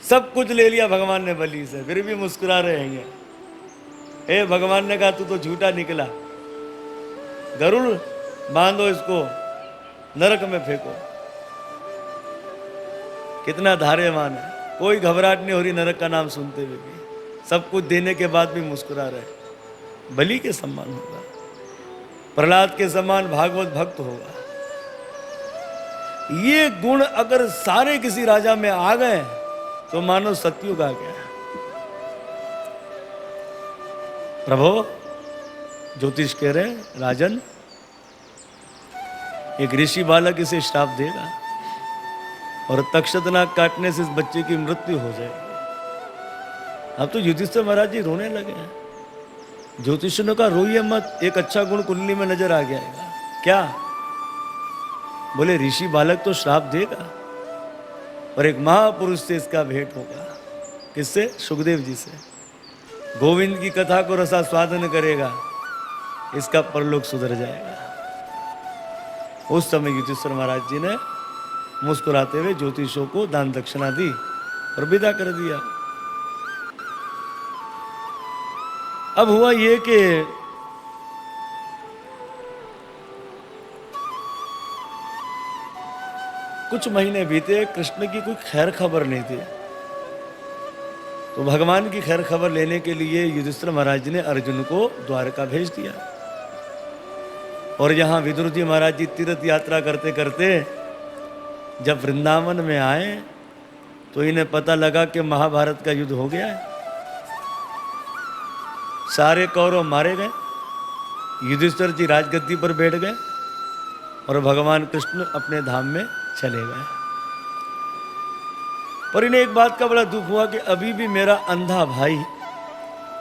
सब कुछ ले लिया भगवान ने बलि से, फिर भी मुस्कुरा रहे हैं। भगवान ने कहा तू तो झूठा निकला, गरुड़ बांधो इसको, नरक में फेंको। कितना धार्यवान है, कोई घबराहट नहीं हो रही नरक का नाम सुनते हुए भी, सब कुछ देने के बाद भी मुस्कुरा रहे। बलि के सम्मान होगा, प्रहलाद के समान भागवत भक्त होगा। ये गुण अगर सारे किसी राजा में आ गए तो मानो सतयुग आ गया। प्रभु ज्योतिष कह रहे राजन, एक ऋषि बालक इसे श्राप देगा और तक्षतनाग काटने से इस बच्चे की मृत्यु हो जाएगी। अब तो युधिष्ठिर महाराज जी रोने लगे हैं। ज्योतिष ने कहा रोइए मत, एक अच्छा गुण कुंडली में नजर आ गया है। क्या? बोले ऋषि बालक तो श्राप देगा और एक महापुरुष से इसका भेंट होगा। किससे? सुखदेव जी से। गोविंद की कथा को रसास्वादन करेगा, इसका परलोक सुधर जाएगा। उस समय युधिष्ठिर महाराज जी ने मुस्कुराते हुए ज्योतिषों को दान दक्षिणा दी और विदा कर दिया। अब हुआ ये कि कुछ महीने बीते, कृष्ण की कोई खैर खबर नहीं थी। तो भगवान की खैर खबर लेने के लिए युधिष्ठिर महाराज जी ने अर्जुन को द्वारका भेज दिया। और यहाँ विदुर जी महाराज जी तीर्थ यात्रा करते करते जब वृंदावन में आए तो इन्हें पता लगा कि महाभारत का युद्ध हो गया है। सारे कौरव मारे गए, युधिष्ठिर जी राजगद्दी पर बैठ गए और भगवान कृष्ण अपने धाम में चले गए। पर इन्हें एक बात का बड़ा दुख हुआ कि अभी भी मेरा अंधा भाई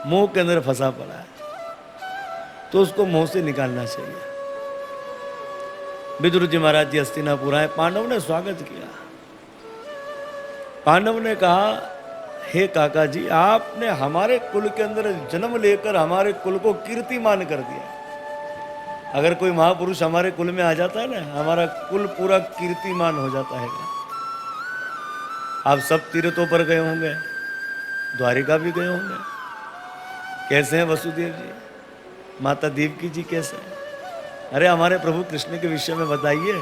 मोह के अंदर फंसा पड़ा है, तो उसको मोह से निकालना चाहिए। विदुर जी महाराज जी हस्तिनापुर आए, पांडव ने स्वागत किया। पांडव ने कहा हे काका जी, आपने हमारे कुल के अंदर जन्म लेकर हमारे कुल को कीर्तिमान कर दिया। अगर कोई महापुरुष हमारे कुल में आ जाता है ना, हमारा कुल पूरा कीर्तिमान हो जाता है। आप सब तीर्थों पर गए होंगे, द्वारिका भी गए होंगे। कैसे हैं वसुदेव जी, माता देवकी जी कैसे हैं? अरे हमारे प्रभु कृष्ण के विषय में बताइए।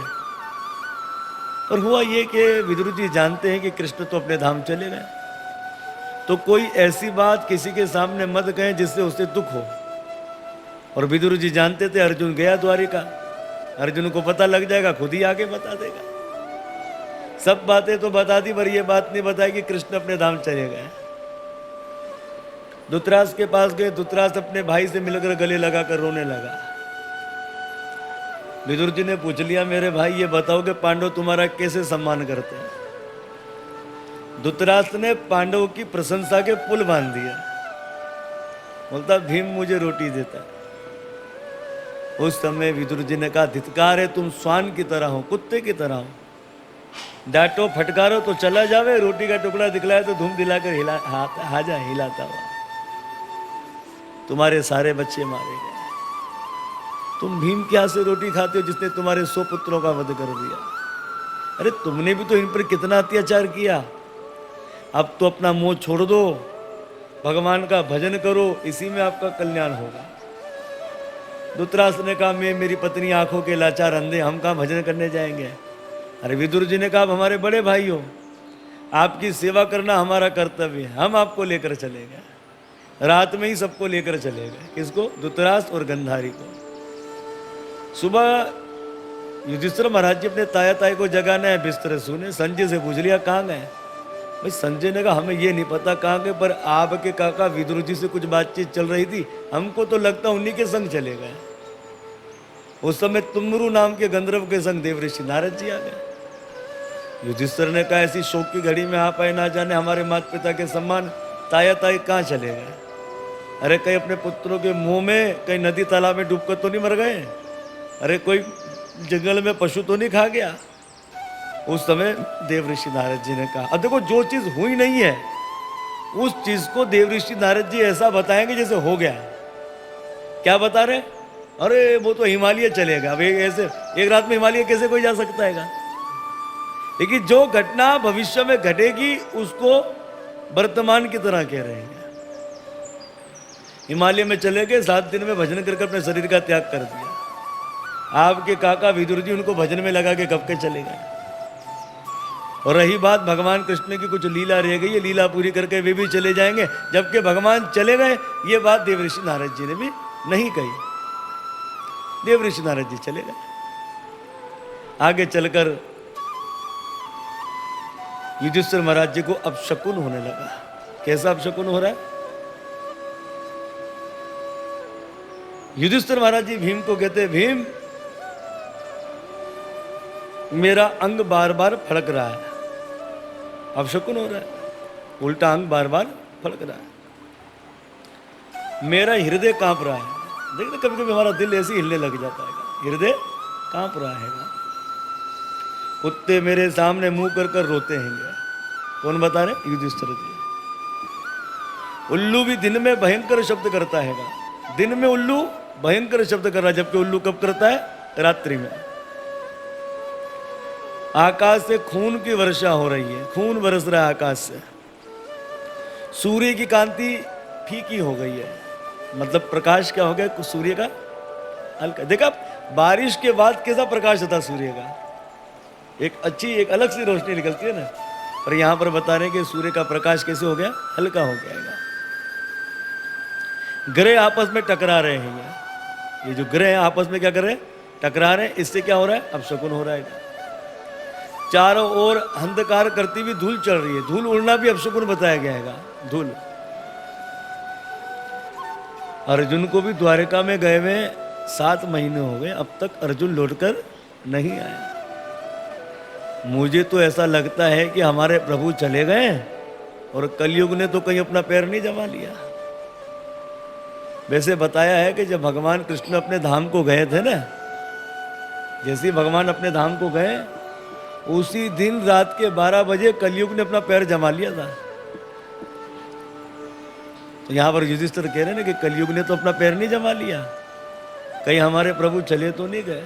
और हुआ ये कि विदुर जी जानते हैं कि कृष्ण तो अपने धाम चले गए, तो कोई ऐसी बात किसी के सामने मत कहें जिससे उसे दुख हो। और विदुर जी जानते थे अर्जुन गया द्वारिका, अर्जुन को पता लग जाएगा, खुद ही आके बता देगा। सब बातें तो बता दी, पर ये बात नहीं बताई कि कृष्ण अपने धाम चले गए। धृतराष्ट्र के पास गए, धृतराष्ट्र अपने भाई से मिलकर गले लगाकर रोने लगा। विदुर जी ने पूछ लिया मेरे भाई ये बताओ कि पांडव तुम्हारा कैसे सम्मान करते हैं? धृतराष्ट्र ने पांडव की प्रशंसा के पुल बांध दिया। बोलता भीम मुझे रोटी देता। उस समय विदुर जी ने कहा धिक्कार है, तुम स्वान की तरह हो, कुत्ते की तरह हो। डांटो फटकारो तो चला जावे, रोटी का टुकड़ा दिखलाए तो धूम दिलाकर हाजा हिलाता हुआ। तुम्हारे सारे बच्चे मारे गए। तुम भीम क्या से रोटी खाते हो जिसने तुम्हारे 100 पुत्रों का वध कर दिया? अरे तुमने भी तो इन पर कितना अत्याचार किया। अब तो अपना मोह छोड़ दो, भगवान का भजन करो, इसी में आपका कल्याण होगा। धृतराष्ट्र ने कहा मैं मेरी पत्नी आंखों के लाचार अंधे, हम कहाँ भजन करने जाएंगे। अरे विदुर जी ने कहा हमारे बड़े भाई हो, आपकी सेवा करना हमारा कर्तव्य है, हम आपको लेकर चले गए। रात में ही सबको लेकर चले गए। किसको? धृतराष्ट्र और गंधारी को। सुबह युधिष्ठिर महाराज जी अपने ताया ताई को जगाना है, बिस्तर सुने। संजय से पूछ लिया कहाँ गए? भाई संजय ने कहा हमें ये नहीं पता कहाँ गए, पर आपके काका विदुर जी से कुछ बातचीत चल रही थी, हमको तो लगता उन्हीं के संग चले गए। उस समय तुमरु नाम के गंधर्व के संग देवऋषि नारद जी आ गए। युधिष्ठिर ने कहा ऐसी शोक की घड़ी में आप आए, ना जाने हमारे माता पिता के सम्मान ताया ताई कहाँ चले गए। अरे कहीं अपने पुत्रों के मुंह में कहीं नदी तालाब में डूबकर तो नहीं मर गए? अरे कोई जंगल में पशु तो नहीं खा गया? उस समय देवऋषि नारद जी ने कहा अब देखो जो चीज हुई नहीं है उस चीज को देवऋषि नारद जी ऐसा बताएंगे जैसे हो गया। क्या बता रहे? अरे वो तो हिमालय चलेगा। अब ऐसे एक रात में हिमालय कैसे कोई जा सकता है? लेकिन जो घटना भविष्य में घटेगी उसको वर्तमान की तरह कह रहे हैं। हिमालय में चले गए, 7 दिन में भजन करके अपने शरीर का त्याग कर दिया। आपके काका विदुर जी उनको भजन में लगा के कब के चले गए। और रही बात भगवान कृष्ण की कुछ लीला रह गई है, लीला पूरी करके वे भी चले जाएंगे, जबकि भगवान चले गए, ये बात देवऋषि नारद जी ने भी नहीं कही। देवऋषि नारद जी चले गए। आगे चलकर युधिष्ठिर महाराज जी को अपशकुन होने लगा। कैसा अपशकुन हो रहा है? युधिष्ठिर महाराज जी भीम को कहते, भीम मेरा अंग बार बार फड़क रहा है। अपशकुन हो रहा है, उल्टा अंग बार बार फड़क रहा है। मेरा हृदय कांप रहा है। देखते कभी कभी हमारा दिल ऐसे हिलने लग जाता है, हृदय कांप रहा है। कुत्ते मेरे सामने मुंह कर कर रोते हैं। कौन बता रहे? युधिष्ठिर जी। उल्लू भी दिन में भयंकर शब्द करता है। दिन में उल्लू भयंकर शब्द कर रहा है, जबकि उल्लू कब करता है? रात्रि में। आकाश से खून की वर्षा हो रही है, खून बरस रहा है आकाश से। सूर्य की कांति फीकी हो गई है, मतलब प्रकाश क्या हो गया सूर्य का? हल्का। देखा बारिश के बाद कैसा प्रकाश होता सूर्य का? एक अच्छी, एक अलग सी रोशनी निकलती है ना। और यहां पर बता रहे हैं कि सूर्य का प्रकाश कैसे हो गया? हल्का हो गया। ग्रह आपस में टकरा रहे हैं। ये जो ग्रह आपस में क्या कर रहे हैं? टकरा रहे हैं। इससे क्या हो रहा है? अपशकुन हो रहा है। चारों ओर अंधकार करती हुई धूल चल रही है। धूल उड़ना भी अपशकुन बताया गया है। धूल। अर्जुन को भी द्वारिका में गए हुए 7 महीने हो गए, अब तक अर्जुन लौटकर नहीं आया। मुझे तो ऐसा लगता है कि हमारे प्रभु चले गए और कलयुग ने तो कहीं अपना पैर नहीं जमा लिया। वैसे बताया है कि जब भगवान कृष्ण अपने धाम को गए थे ना, जैसे ही भगवान अपने धाम को गए, उसी दिन रात के 12 बजे कलयुग ने अपना पैर जमा लिया था। तो यहां पर युधिष्ठिर कह रहे हैं ना कि कलयुग ने तो अपना पैर नहीं जमा लिया, कहीं हमारे प्रभु चले तो नहीं गए।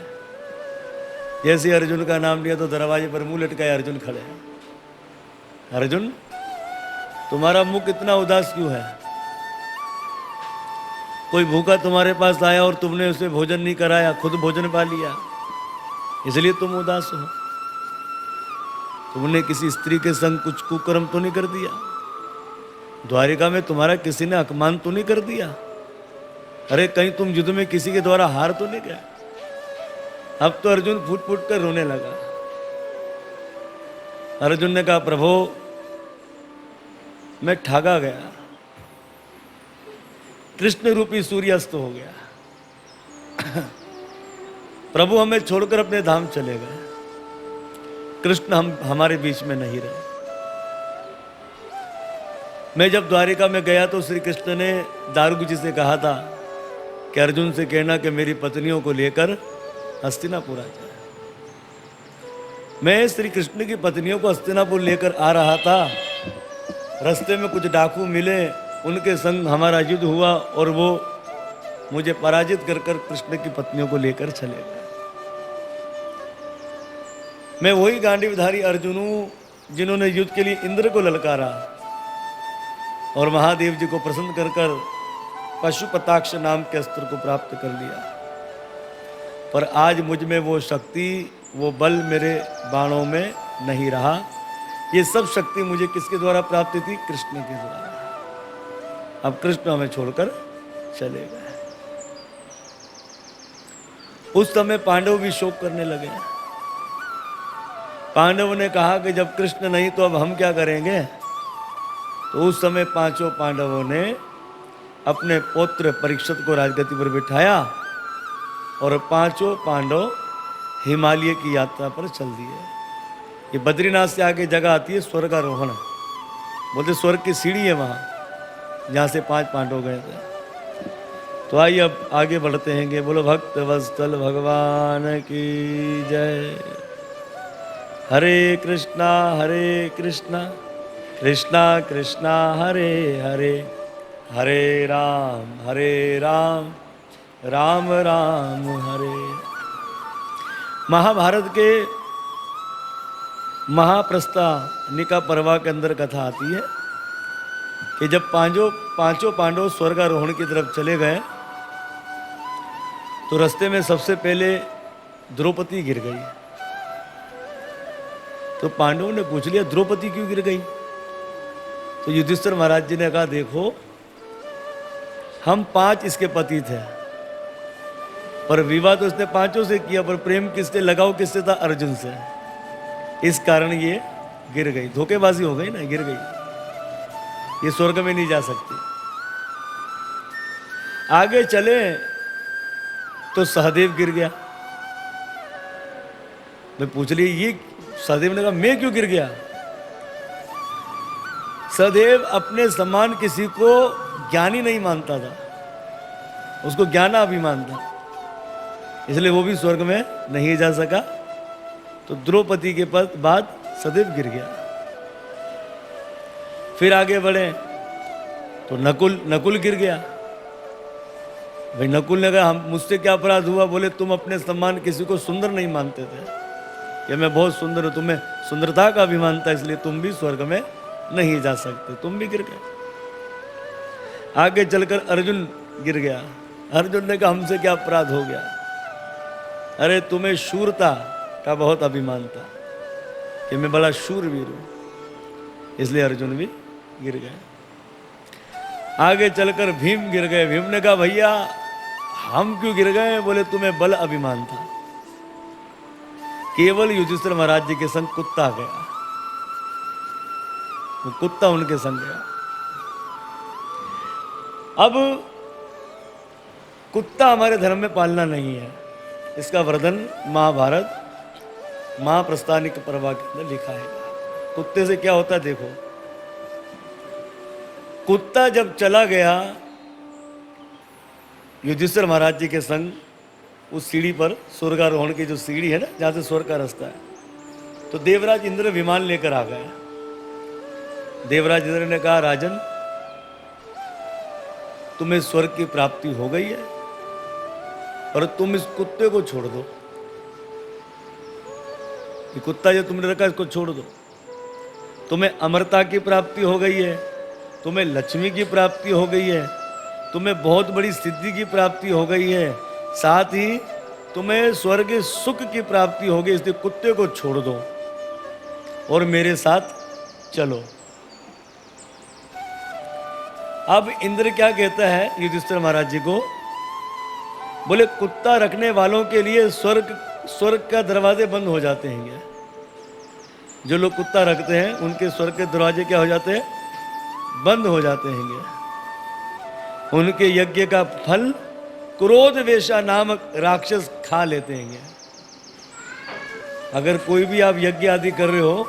जैसे अर्जुन का नाम लिया तो दरवाजे पर मुंह लटकाए अर्जुन खड़े हैं। अर्जुन, तुम्हारा मुंह कितना उदास क्यों है? कोई भूखा तुम्हारे पास आया और तुमने उसे भोजन नहीं कराया, खुद भोजन पा लिया, इसलिए तुम उदास हो। तुमने किसी स्त्री के संग कुछ कुकर्म तो नहीं कर दिया? द्वारिका में तुम्हारा किसी ने अपमान तो नहीं कर दिया? अरे कहीं तुम युद्ध में किसी के द्वारा हार तो नहीं गए? अब तो अर्जुन फूट फूट कर रोने लगा। अर्जुन ने कहा, प्रभु मैं ठगा गया, कृष्ण रूपी सूर्यास्त हो गया। प्रभु हमें छोड़कर अपने धाम चले गए, कृष्ण हमारे बीच में नहीं रहे। मैं जब द्वारिका में गया तो श्री कृष्ण ने दारुक जी से कहा था कि अर्जुन से कहना कि मेरी पत्नियों को लेकर हस्तिनापुर आ जाए। मैं श्री कृष्ण की पत्नियों को हस्तिनापुर लेकर आ रहा था, रास्ते में कुछ डाकू मिले, उनके संग हमारा युद्ध हुआ और वो मुझे पराजित कर कर कृष्ण की पत्नियों को लेकर चले गए। मैं वही गांडीवधारी अर्जुन हूं जिन्होंने युद्ध के लिए इंद्र को ललकारा और महादेव जी को प्रसन्न कर कर पशुपताक्ष नाम के अस्त्र को प्राप्त कर लिया। पर आज मुझ में वो शक्ति, वो बल मेरे बाणों में नहीं रहा। ये सब शक्ति मुझे किसके द्वारा प्राप्त थी? कृष्ण के द्वारा। अब कृष्ण हमें छोड़कर चले गए। उस समय पांडव भी शोक करने लगे। पांडव ने कहा कि जब कृष्ण नहीं तो अब हम क्या करेंगे? तो उस समय 5 पांडवों ने अपने पौत्र परीक्षित को राजगद्दी पर बिठाया और 5 पांडव हिमालय की यात्रा पर चल दिए। ये बद्रीनाथ से आगे जगह आती है स्वर्गारोहण, बोलते स्वर्ग की सीढ़ी है वहाँ, जहाँ से 5 पांडव गए थे। तो आइए अब आगे बढ़ते हैं। बोलो भक्त वत्सल भगवान की जय। हरे कृष्णा कृष्णा कृष्णा हरे हरे, हरे राम राम राम हरे। महाभारत के महाप्रस्थानिका पर्व के अंदर कथा आती है कि जब पांचों पांडव स्वर्गारोहण की तरफ चले गए तो रास्ते में सबसे पहले द्रौपदी गिर गई। तो पांडवों ने पूछ लिया द्रौपदी क्यों गिर गई? तो युधिष्ठिर महाराज जी ने कहा देखो, हम 5 इसके पति थे, पर विवाह तो इसने 5 से किया, पर प्रेम किससे, लगाव किससे था? अर्जुन से। इस कारण ये गिर गई, धोखेबाजी हो गई ना, गिर गई। ये स्वर्ग में नहीं जा सकती। आगे चले तो सहदेव गिर गया। मैं पूछ ली ये, सहदेव ने कहा मैं क्यों गिर गया? सहदेव अपने समान किसी को ज्ञानी नहीं मानता था, उसको ज्ञानाभिमान था, इसलिए वो भी स्वर्ग में नहीं जा सका। तो द्रौपदी के बाद सहदेव गिर गया। फिर आगे बढ़े तो नकुल गिर गया। भाई नकुल ने कहा हम, मुझसे क्या अपराध हुआ? बोले तुम अपने सम्मान किसी को सुंदर नहीं मानते थे, कि मैं बहुत सुंदर हूं, तुम्हें सुंदरता का अभिमान था, इसलिए तुम भी स्वर्ग में नहीं जा सकते, तुम भी गिर गए। आगे चलकर अर्जुन गिर गया। अर्जुन ने कहा हमसे क्या अपराध हो गया? अरे तुम्हें शूरता का बहुत अभिमान था कि मैं बड़ा शूरवीर हूं, इसलिए अर्जुन भी गिर गए। आगे चलकर भीम गिर गए। भीम ने कहा भैया हम क्यों गिर गए? बोले तुम्हें बल अभिमान था। केवल युधिष्ठिर महाराज जी के संग कुत्ता गया, वो कुत्ता उनके संग गया। अब कुत्ता हमारे धर्म में पालना नहीं है, इसका वर्णन महाभारत महाप्रस्थानिक पर्व के अंदर लिखा है। कुत्ते से क्या होता है देखो, कुत्ता जब चला गया युधिष्ठिर महाराज जी के संग उस सीढ़ी पर, स्वर्गारोहण की जो सीढ़ी है ना, जहां से स्वर्ग का रास्ता है, तो देवराज इंद्र विमान लेकर आ गए। देवराज इंद्र ने कहा राजन तुम्हें स्वर्ग की प्राप्ति हो गई है, और तुम इस कुत्ते को छोड़ दो, ये कुत्ता जो तुमने रखा इसको छोड़ दो। तुम्हें अमरता की प्राप्ति हो गई है, तुम्हें लक्ष्मी की प्राप्ति हो गई है, तुम्हें बहुत बड़ी सिद्धि की प्राप्ति हो गई है, साथ ही तुम्हें स्वर्ग सुख की प्राप्ति हो गई, इसलिए कुत्ते को छोड़ दो और मेरे साथ चलो। अब इंद्र क्या कहता है युधिष्ठिर महाराज जी को? बोले कुत्ता रखने वालों के लिए स्वर्ग का दरवाजे बंद हो जाते हैं। जो लोग कुत्ता रखते हैं उनके स्वर्ग के दरवाजे क्या हो जाते हैं? बंद हो जाते हैं। उनके यज्ञ का फल क्रोध वेशा नामक राक्षस खा लेते हैं। अगर कोई भी आप यज्ञ आदि कर रहे हो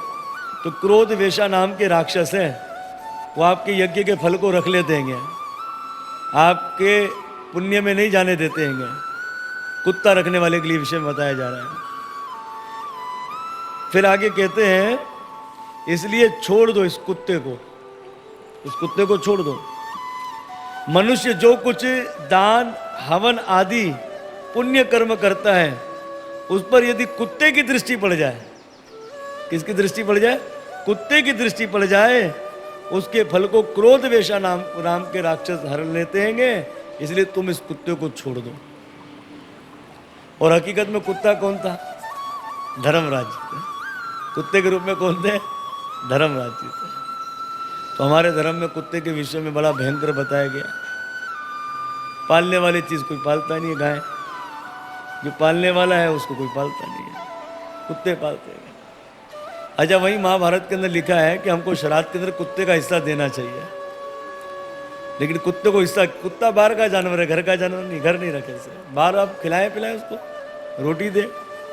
तो क्रोध वेशा नाम के राक्षस हैं, वो आपके यज्ञ के फल को रख लेते हैं, आपके पुण्य में नहीं जाने देते हैं। कुत्ता रखने वाले के लिए विषय में बताया जा रहा है। फिर आगे कहते हैं इसलिए छोड़ दो इस कुत्ते को छोड़ दो। मनुष्य जो कुछ दान हवन आदि पुण्य कर्म करता है उस पर यदि कुत्ते की दृष्टि पड़ जाए, किसकी दृष्टि पड़ जाए? कुत्ते की दृष्टि पड़ जाए, उसके फल को क्रोध वेशा नाम के राक्षस हर लेते हैं। इसलिए तुम इस कुत्ते को छोड़ दो। और हकीकत में कुत्ता कौन था? धर्मराज जी थे। कुत्ते के रूप में कौन थे? धर्मराज जी थे। तो हमारे धर्म में कुत्ते के विषय में बड़ा भयंकर बताया गया। पालने वाली चीज कोई पालता नहीं है, गाय जो पालने वाला है उसको कोई पालता नहीं है, कुत्ते पालते हैं। अच्छा, वही महाभारत के अंदर लिखा है कि हमको श्राद्ध के अंदर कुत्ते का हिस्सा देना चाहिए, लेकिन कुत्ते को हिस्सा, कुत्ता बाहर का जानवर है, घर का जानवर नहीं, घर नहीं रखे इसे। बाहर आप खिलाए पिलाए उसको, रोटी दे,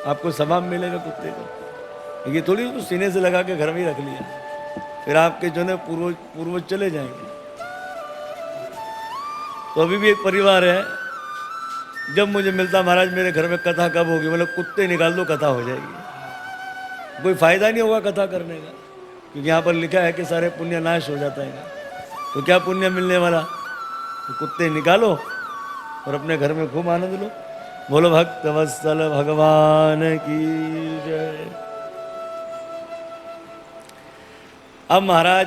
आपको सवाब मिलेगा कुत्ते को। ये थोड़ी उसको सीने से लगा के घर में ही रख लिया, फिर आपके जो है पूर्वज चले जाएंगे। तो अभी भी एक परिवार है, जब मुझे मिलता महाराज मेरे घर में कथा कब होगी, मतलब कुत्ते निकाल दो कथा हो जाएगी। कोई फायदा नहीं होगा कथा करने का, क्योंकि यहाँ पर लिखा है कि सारे पुण्य नाश हो जाता है। तो क्या पुण्य मिलने वाला? तो कुत्ते निकालो और अपने घर में खूब आनंद लो। बोलो भक्त वत्सल भगवान की जय। अब महाराज